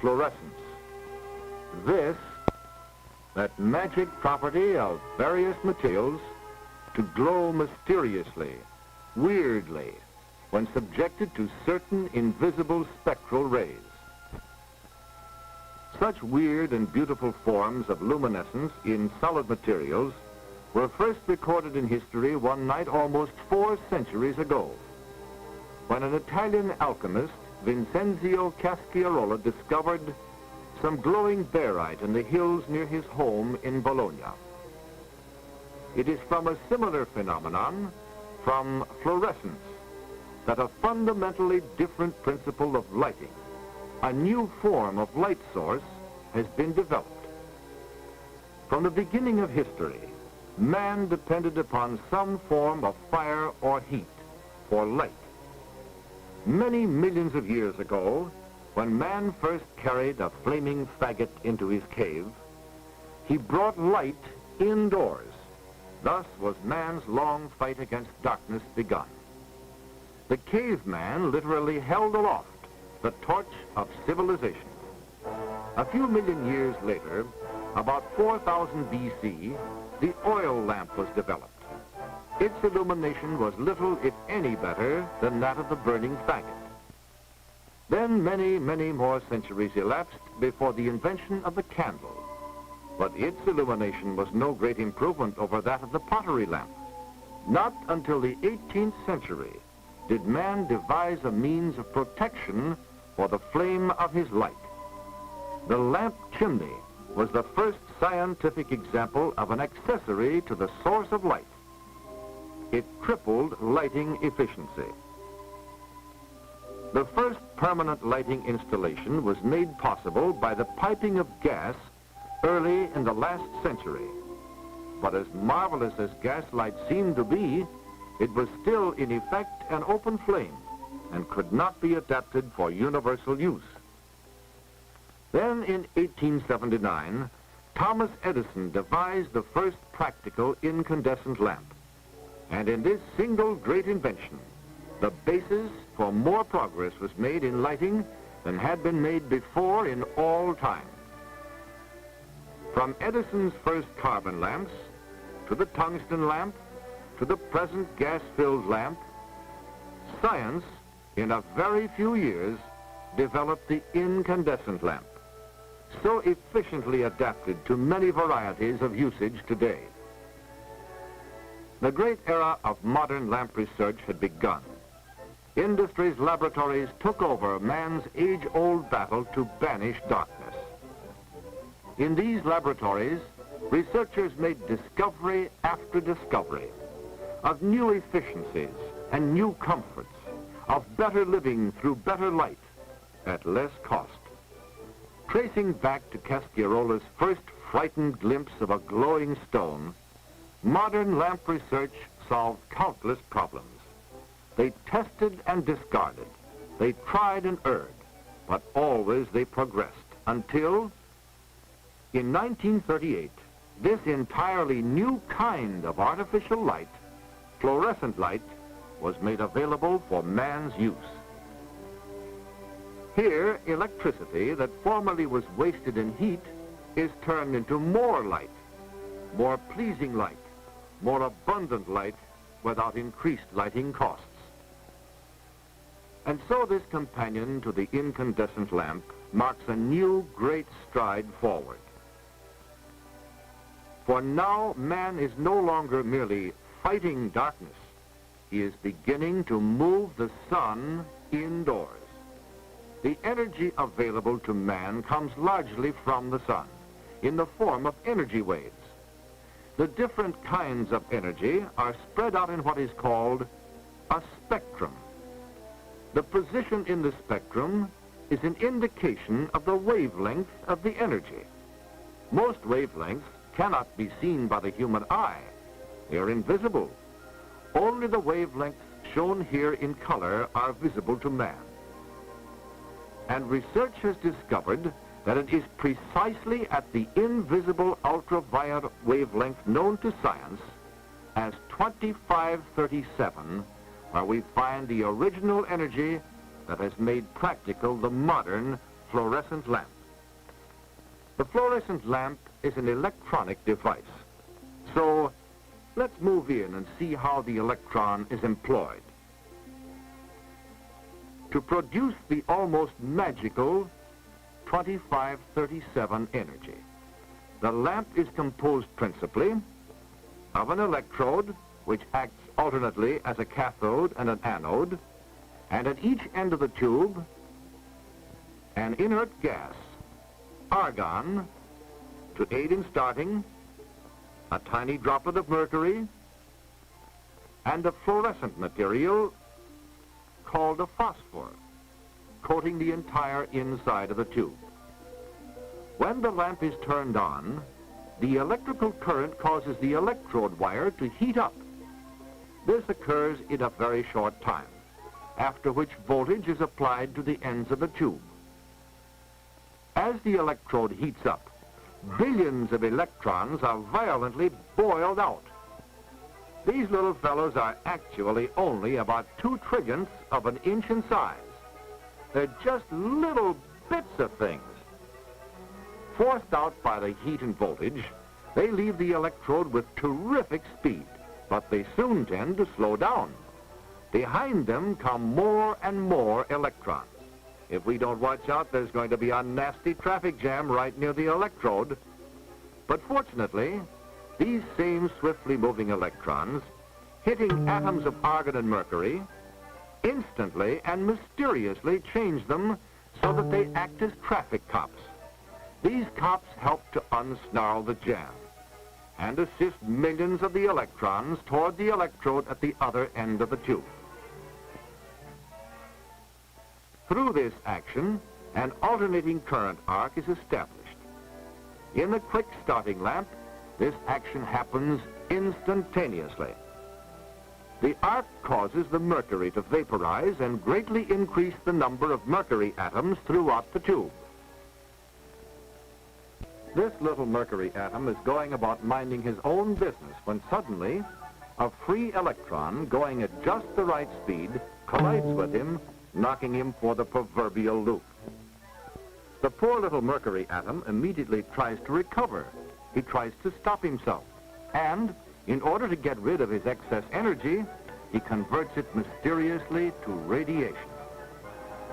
fluorescence. This, that magic property of various materials to glow mysteriously, weirdly, when subjected to certain invisible spectral rays. Such weird and beautiful forms of luminescence in solid materials were first recorded in history one night almost 4 centuries ago, when an Italian alchemist, Vincenzo Casciarola, discovered some glowing barite in the hills near his home in Bologna. It is from a similar phenomenon, from fluorescence, that a fundamentally different principle of lighting, a new form of light source, has been developed. From the beginning of history, man depended upon some form of fire or heat for light. Many millions of years ago, when man first carried a flaming faggot into his cave, he brought light indoors. Thus was man's long fight against darkness begun. The caveman literally held aloft the torch of civilization. A few million years later, about 4000 BC, the oil lamp was developed. Its illumination was little, if any, better than that of the burning faggot. Then many, many more centuries elapsed before the invention of the candle, but its illumination was no great improvement over that of the pottery lamp. Not until the 18th century did man devise a means of protection for the flame of his light. The lamp chimney was the first scientific example of an accessory to the source of light. It crippled lighting efficiency. The first permanent lighting installation was made possible by the piping of gas early in the last century. But as marvelous as gaslight seemed to be, it was still in effect an open flame and could not be adapted for universal use. Then in 1879, Thomas Edison devised the first practical incandescent lamp. And in this single great invention, the basis for more progress was made in lighting than had been made before in all time. From Edison's first carbon lamps, to the tungsten lamp, to the present gas-filled lamp, science, in a very few years, developed the incandescent lamp, so efficiently adapted to many varieties of usage today. The great era of modern lamp research had begun. Industry's laboratories took over man's age-old battle to banish darkness. In these laboratories, researchers made discovery after discovery of new efficiencies and new comforts, of better living through better light at less cost. Tracing back to Casciarola's first frightened glimpse of a glowing stone, modern lamp research solved countless problems. They tested and discarded. They tried and erred, but always they progressed until, in 1938, this entirely new kind of artificial light, fluorescent light, was made available for man's use. Here, electricity that formerly was wasted in heat is turned into more light, more pleasing light, more abundant light without increased lighting costs. And so this companion to the incandescent lamp marks a new great stride forward. For now, man is no longer merely fighting darkness. He is beginning to move the sun indoors. The energy available to man comes largely from the sun, in the form of energy waves. The different kinds of energy are spread out in what is called a spectrum. The position in the spectrum is an indication of the wavelength of the energy. Most wavelengths cannot be seen by the human eye. They are invisible. Only the wavelengths shown here in color are visible to man. And research has discovered that it is precisely at the invisible ultraviolet wavelength known to science as 2537 where we find the original energy that has made practical the modern fluorescent lamp. The fluorescent lamp is an electronic device. So let's move in and see how the electron is employed. To produce the almost magical 2537 energy, the lamp is composed principally of an electrode, which acts alternately as a cathode and an anode, and at each end of the tube, an inert gas, argon, to aid in starting, a tiny droplet of mercury, and a fluorescent material called a phosphor, coating the entire inside of the tube. When the lamp is turned on, the electrical current causes the electrode wire to heat up. This occurs in a very short time, after which voltage is applied to the ends of the tube. As the electrode heats up, billions of electrons are violently boiled out. These little fellows are actually only about 2/3 of an inch in size. They're just little bits of things. Forced out by the heat and voltage, they leave the electrode with terrific speed, but they soon tend to slow down. Behind them come more and more electrons. If we don't watch out, there's going to be a nasty traffic jam right near the electrode. But fortunately, these same swiftly moving electrons, hitting atoms of argon and mercury, instantly and mysteriously change them so that they act as traffic cops. These cops help to unsnarl the jam and assist millions of the electrons toward the electrode at the other end of the tube. Through this action, an alternating current arc is established. In the quick starting lamp, this action happens instantaneously. The arc causes the mercury to vaporize and greatly increase the number of mercury atoms throughout the tube. This little mercury atom is going about minding his own business when suddenly a free electron going at just the right speed collides with him, knocking him for the proverbial loop. The poor little mercury atom immediately tries to recover. He tries to stop himself, and in order to get rid of his excess energy, he converts it mysteriously to radiation.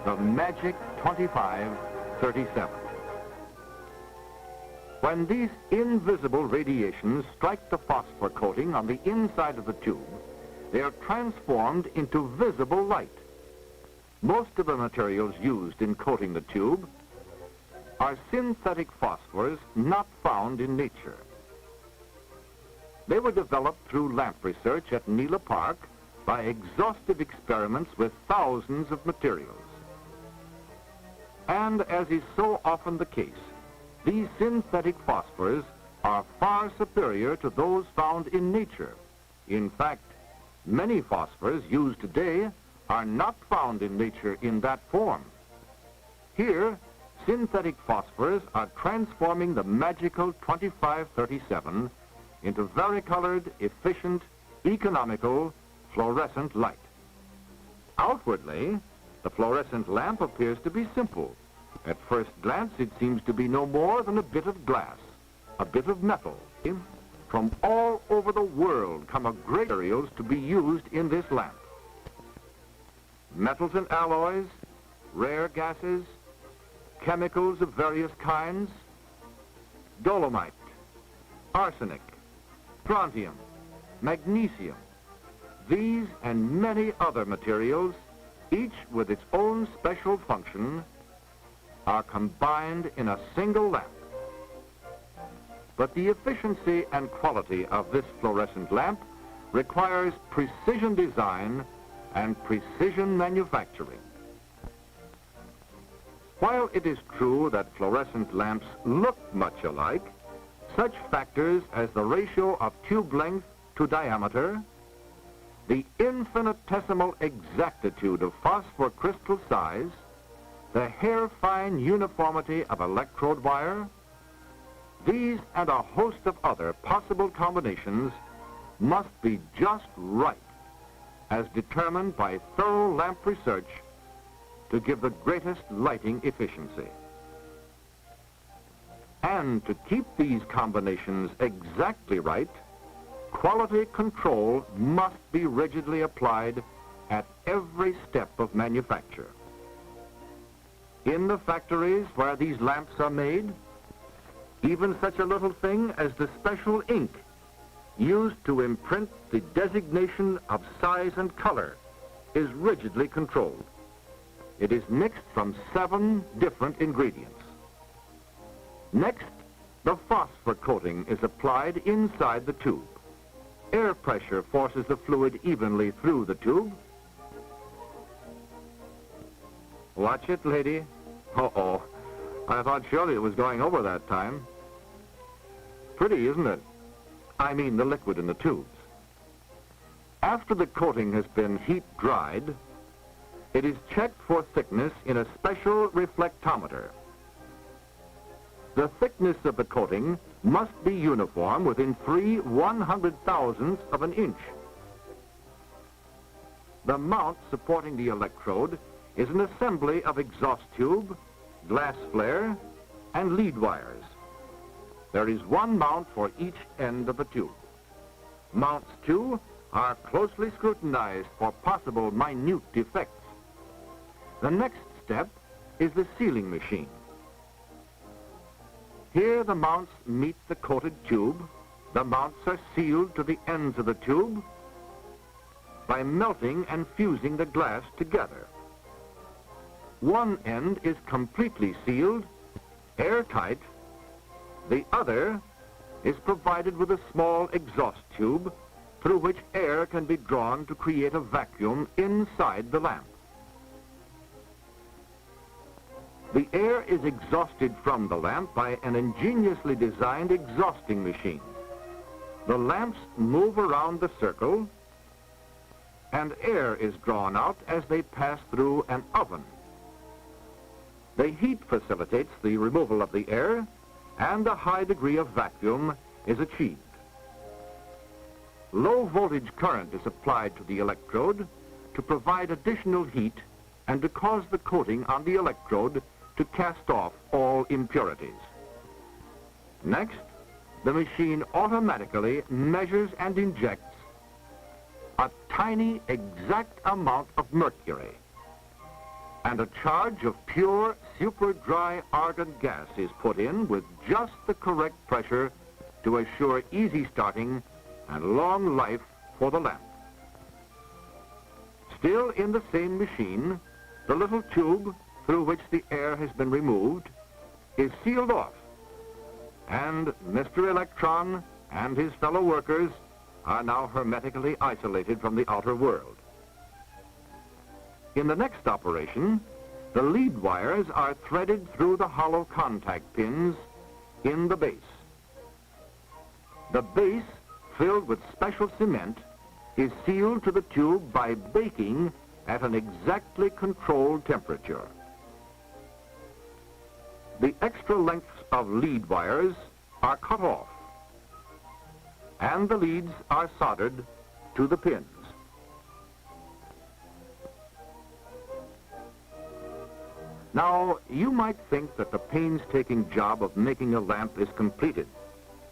The magic 2537. When these invisible radiations strike the phosphor coating on the inside of the tube, they are transformed into visible light. Most of the materials used in coating the tube are synthetic phosphors not found in nature. They were developed through lamp research at Nela Park by exhaustive experiments with thousands of materials. And as is so often the case, these synthetic phosphors are far superior to those found in nature. In fact, many phosphors used today are not found in nature in that form. Here, synthetic phosphors are transforming the magical 2537 into varicolored, efficient, economical, fluorescent light. Outwardly, the fluorescent lamp appears to be simple. At first glance, it seems to be no more than a bit of glass, a bit of metal. From all over the world come a great materials to be used in this lamp. Metals and alloys, rare gases, chemicals of various kinds, dolomite, arsenic, strontium, magnesium. These and many other materials, each with its own special function, are combined in a single lamp. But the efficiency and quality of this fluorescent lamp requires precision design and precision manufacturing. While it is true that fluorescent lamps look much alike, such factors as the ratio of tube length to diameter, the infinitesimal exactitude of phosphor crystal size, the hair-fine uniformity of electrode wire, these and a host of other possible combinations must be just right, as determined by thorough lamp research to give the greatest lighting efficiency. And to keep these combinations exactly right, quality control must be rigidly applied at every step of manufacture. In the factories where these lamps are made, even such a little thing as the special ink used to imprint the designation of size and color is rigidly controlled. It is mixed from 7 different ingredients. Next, the phosphor coating is applied inside the tube. Air pressure forces the fluid evenly through the tube. Watch it, lady. Uh-oh. I thought surely it was going over that time. Pretty, isn't it? I mean the liquid in the tubes. After the coating has been heat-dried, it is checked for thickness in a special reflectometer. The thickness of the coating must be uniform within 3/100,000ths of an inch. The mount supporting the electrode is an assembly of exhaust tube, glass flare, and lead wires. There is one mount for each end of the tube. Mounts, too, are closely scrutinized for possible minute defects. The next step is the sealing machine. Here the mounts meet the coated tube. The mounts are sealed to the ends of the tube by melting and fusing the glass together. One end is completely sealed, airtight. The other is provided with a small exhaust tube through which air can be drawn to create a vacuum inside the lamp. The air is exhausted from the lamp by an ingeniously designed exhausting machine. The lamps move around the circle, and air is drawn out as they pass through an oven. The heat facilitates the removal of the air, and a high degree of vacuum is achieved. Low voltage current is applied to the electrode to provide additional heat and to cause the coating on the electrode to cast off all impurities. Next, the machine automatically measures and injects a tiny exact amount of mercury, and a charge of pure super dry argon gas is put in with just the correct pressure to assure easy starting and long life for the lamp. Still in the same machine, the little tube through which the air has been removed is sealed off, and Mr. Electron and his fellow workers are now hermetically isolated from the outer world. In the next operation, the lead wires are threaded through the hollow contact pins in the base. The base, filled with special cement, is sealed to the tube by baking at an exactly controlled temperature. The extra lengths of lead wires are cut off, and the leads are soldered to the pins. Now, you might think that the painstaking job of making a lamp is completed,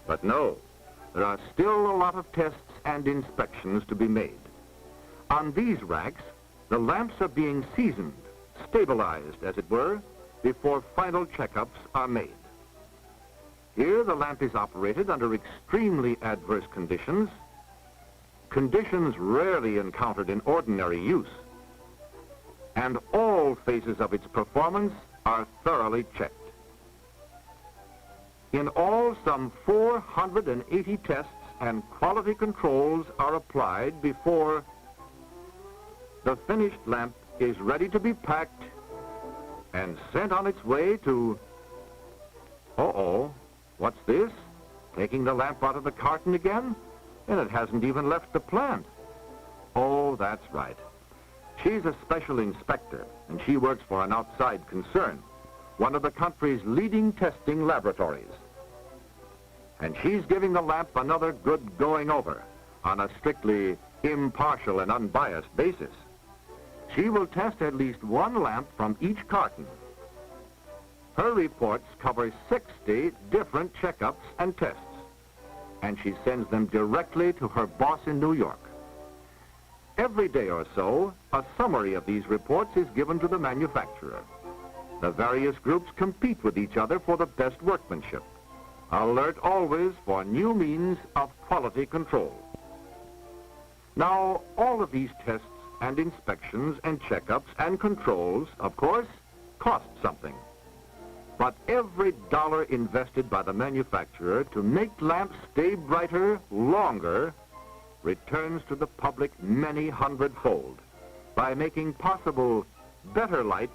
but no, there are still a lot of tests and inspections to be made. On these racks, the lamps are being seasoned, stabilized, as it were, before final checkups are made. Here, the lamp is operated under extremely adverse conditions, conditions rarely encountered in ordinary use, and all phases of its performance are thoroughly checked. In all, some 480 tests and quality controls are applied before the finished lamp is ready to be packed and sent on its way to... Uh-oh, what's this? Taking the lamp out of the carton again? And it hasn't even left the plant. Oh, that's right. She's a special inspector, and she works for an outside concern, one of the country's leading testing laboratories. And she's giving the lamp another good going over on a strictly impartial and unbiased basis. She will test at least one lamp from each carton. Her reports cover 60 different checkups and tests, and she sends them directly to her boss in New York. Every day or so, a summary of these reports is given to the manufacturer. The various groups compete with each other for the best workmanship, alert always for new means of quality control. Now, all of these tests and inspections and checkups and controls, of course, cost something. But every dollar invested by the manufacturer to make lamps stay brighter longer returns to the public many hundredfold by making possible better light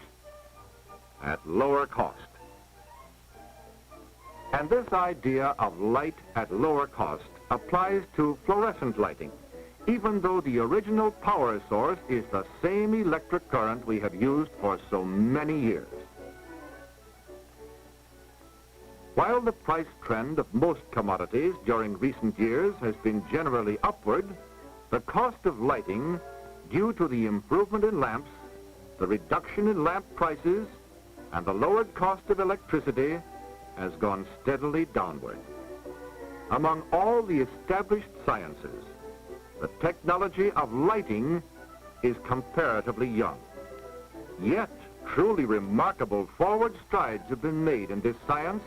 at lower cost. And this idea of light at lower cost applies to fluorescent lighting, even though the original power source is the same electric current we have used for so many years. While the price trend of most commodities during recent years has been generally upward, the cost of lighting, due to the improvement in lamps, the reduction in lamp prices, and the lowered cost of electricity, has gone steadily downward. Among all the established sciences, the technology of lighting is comparatively young. Yet, truly remarkable forward strides have been made in this science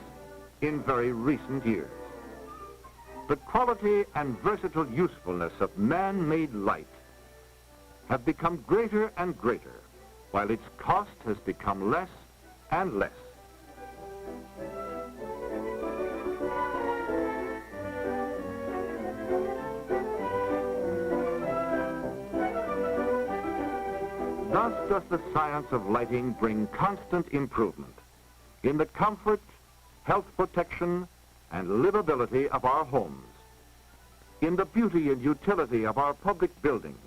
in very recent years. The quality and versatile usefulness of man-made light have become greater and greater, while its cost has become less and less. Thus does the science of lighting bring constant improvement in the comfort, health protection, and livability of our homes, in the beauty and utility of our public buildings,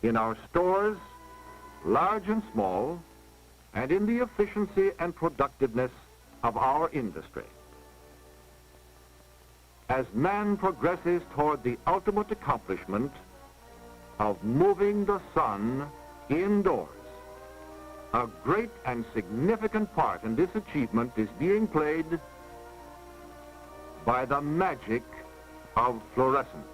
in our stores, large and small, and in the efficiency and productiveness of our industry. As man progresses toward the ultimate accomplishment of moving the sun indoors, a great and significant part in this achievement is being played by the magic of fluorescence.